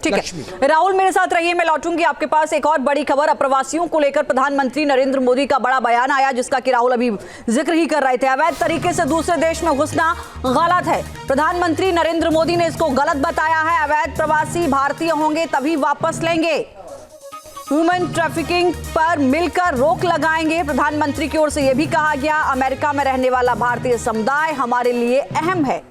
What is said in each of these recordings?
ठीक है राहुल, मेरे साथ रहिए, मैं लौटूंगी आपके पास। एक और बड़ी खबर, अप्रवासियों को लेकर प्रधानमंत्री नरेंद्र मोदी का बड़ा बयान आया, जिसका कि राहुल अभी जिक्र ही कर रहे थे। अवैध तरीके से दूसरे देश में घुसना गलत है, प्रधानमंत्री नरेंद्र मोदी ने इसको गलत बताया है। अवैध प्रवासी भारतीय होंगे तभी वापस लेंगे, ह्यूमन ट्रैफिकिंग पर मिलकर रोक लगाएंगे, प्रधानमंत्री की ओर से यह भी कहा गया। अमेरिका में रहने वाला भारतीय समुदाय हमारे लिए अहम है।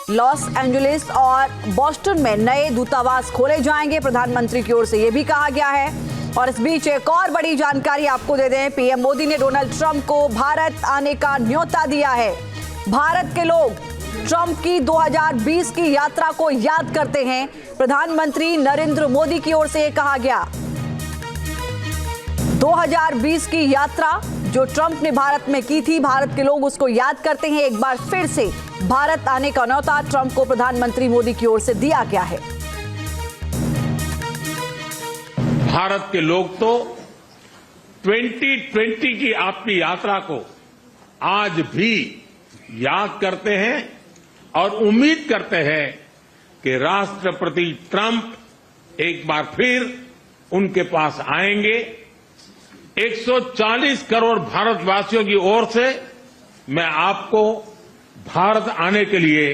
लॉस एंजलिस और बॉस्टन में नए दूतावास खोले जाएंगे, प्रधानमंत्री की ओर से यह भी कहा गया है। और इस बीच एक और बड़ी जानकारी आपको दे दें, पीएम मोदी ने डोनाल्ड ट्रंप को भारत आने का न्योता दिया है। भारत के लोग ट्रंप की 2020 की यात्रा को याद करते हैं, प्रधानमंत्री नरेंद्र मोदी की ओर से यह कहा गया। 2020 की यात्रा जो ट्रंप ने भारत में की थी, भारत के लोग उसको याद करते हैं। एक बार फिर से भारत आने का न्योता ट्रंप को प्रधानमंत्री मोदी की ओर से दिया गया है। भारत के लोग तो 2020 की आपकी यात्रा को आज भी याद करते हैं और उम्मीद करते हैं कि राष्ट्रपति ट्रंप एक बार फिर उनके पास आएंगे। 140 करोड़ भारतवासियों की ओर से मैं आपको भारत आने के लिए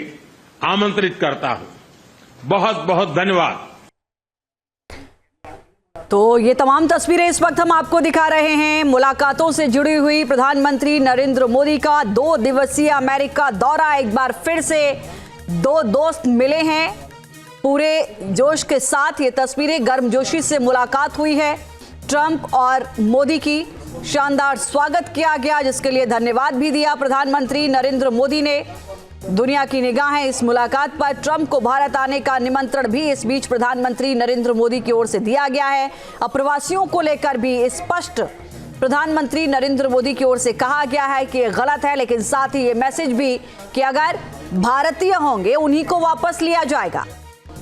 आमंत्रित करता हूं। बहुत बहुत धन्यवाद। तो ये तमाम तस्वीरें इस वक्त हम आपको दिखा रहे हैं, मुलाकातों से जुड़ी हुई प्रधानमंत्री नरेंद्र मोदी का 2 दिवसीय अमेरिका दौरा। एक बार फिर से 2 दोस्त मिले हैं पूरे जोश के साथ। ये तस्वीरें गर्मजोशी से मुलाकात हुई है, ट्रंप और मोदी की शानदार स्वागत किया गया, जिसके लिए धन्यवाद भी दिया प्रधानमंत्री नरेंद्र मोदी ने। दुनिया की निगाहें इस मुलाकात पर, ट्रंप को भारत आने का निमंत्रण भी इस बीच प्रधानमंत्री नरेंद्र मोदी की ओर से दिया गया है। अप्रवासियों को लेकर भी स्पष्ट प्रधानमंत्री नरेंद्र मोदी की ओर से कहा गया है कि यह गलत है, लेकिन साथ ही ये मैसेज भी कि अगर भारतीय होंगे उन्हीं को वापस लिया जाएगा,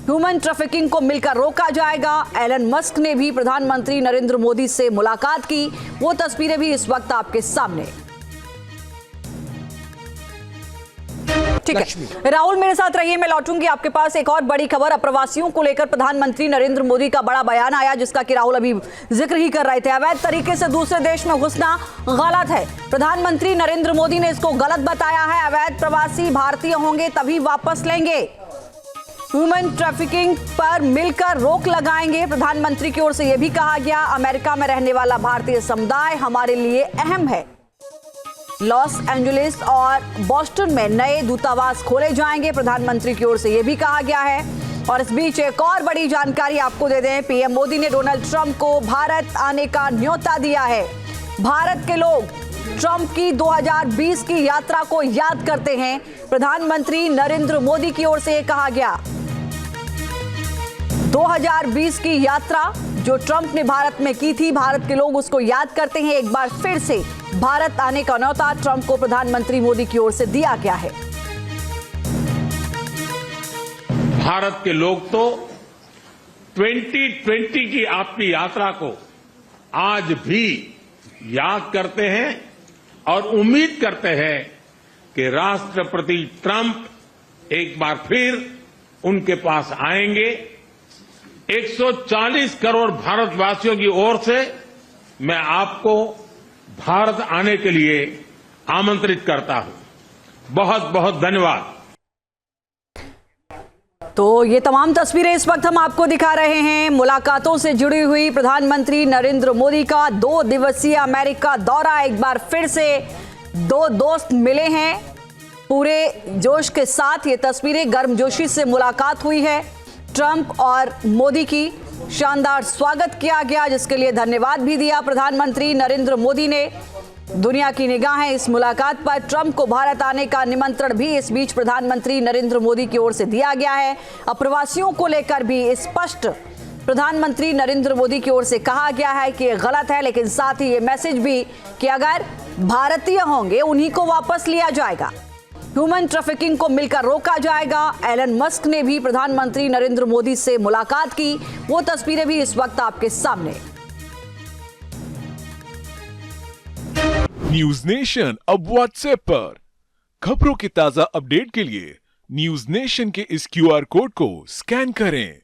ह्यूमन ट्रैफिकिंग को मिलकर रोका जाएगा। एलन मस्क ने भी प्रधानमंत्री नरेंद्र मोदी से मुलाकात की, वो तस्वीरें भी इस वक्त आपके सामने। ठीक है राहुल, मेरे साथ रहिए, मैं लौटूंगी आपके पास। एक और बड़ी खबर, अप्रवासियों को लेकर प्रधानमंत्री नरेंद्र मोदी का बड़ा बयान आया, जिसका कि राहुल अभी जिक्र ही कर रहे थे। अवैध तरीके से दूसरे देश में घुसना गलत है, प्रधानमंत्री नरेंद्र मोदी ने इसको गलत बताया है। अवैध प्रवासी भारतीय होंगे तभी वापस लेंगे, ह्यूमन ट्रैफिकिंग पर मिलकर रोक लगाएंगे, प्रधानमंत्री की ओर से यह भी कहा गया। अमेरिका में रहने वाला भारतीय समुदाय हमारे लिए अहम है। लॉस एंजलिस और बॉस्टन में नए दूतावास खोले जाएंगे, प्रधानमंत्री की ओर से यह भी कहा गया है। और इस बीच एक और बड़ी जानकारी आपको दे दें, पीएम मोदी ने डोनाल्ड ट्रंप को भारत आने का न्योता दिया है। भारत के लोग ट्रंप की 2020 की यात्रा को याद करते हैं, प्रधानमंत्री नरेंद्र मोदी की ओर से यह कहा गया। 2020 की यात्रा जो ट्रंप ने भारत में की थी, भारत के लोग उसको याद करते हैं। एक बार फिर से भारत आने का न्योता ट्रंप को प्रधानमंत्री मोदी की ओर से दिया गया है। भारत के लोग तो 2020 की आपकी यात्रा को आज भी याद करते हैं और उम्मीद करते हैं कि राष्ट्रपति ट्रंप एक बार फिर उनके पास आएंगे। 140 करोड़ भारतवासियों की ओर से मैं आपको भारत आने के लिए आमंत्रित करता हूं। बहुत बहुत धन्यवाद। तो ये तमाम तस्वीरें इस वक्त हम आपको दिखा रहे हैं, मुलाकातों से जुड़ी हुई प्रधानमंत्री नरेंद्र मोदी का 2 दिवसीय अमेरिका दौरा। एक बार फिर से 2 दोस्त मिले हैं पूरे जोश के साथ। ये तस्वीरें गर्मजोशी से मुलाकात हुई है, ट्रंप और मोदी की शानदार स्वागत किया गया, जिसके लिए धन्यवाद भी दिया प्रधानमंत्री नरेंद्र मोदी ने। दुनिया की निगाहें इस मुलाकात पर, ट्रंप को भारत आने का निमंत्रण भी इस बीच प्रधानमंत्री नरेंद्र मोदी की ओर से दिया गया है। अप्रवासियों को लेकर भी स्पष्ट प्रधानमंत्री नरेंद्र मोदी की ओर से कहा गया है कि यह गलत है, लेकिन साथ ही ये मैसेज भी कि अगर भारतीय होंगे उन्हीं को वापस लिया जाएगा, ह्यूमन ट्रैफिकिंग को मिलकर रोका जाएगा। एलन मस्क ने भी प्रधानमंत्री नरेंद्र मोदी से मुलाकात की, वो तस्वीरें भी इस वक्त आपके सामने। न्यूज नेशन अब व्हाट्सएप पर खबरों के ताजा अपडेट के लिए न्यूज नेशन के इस QR कोड को स्कैन करें।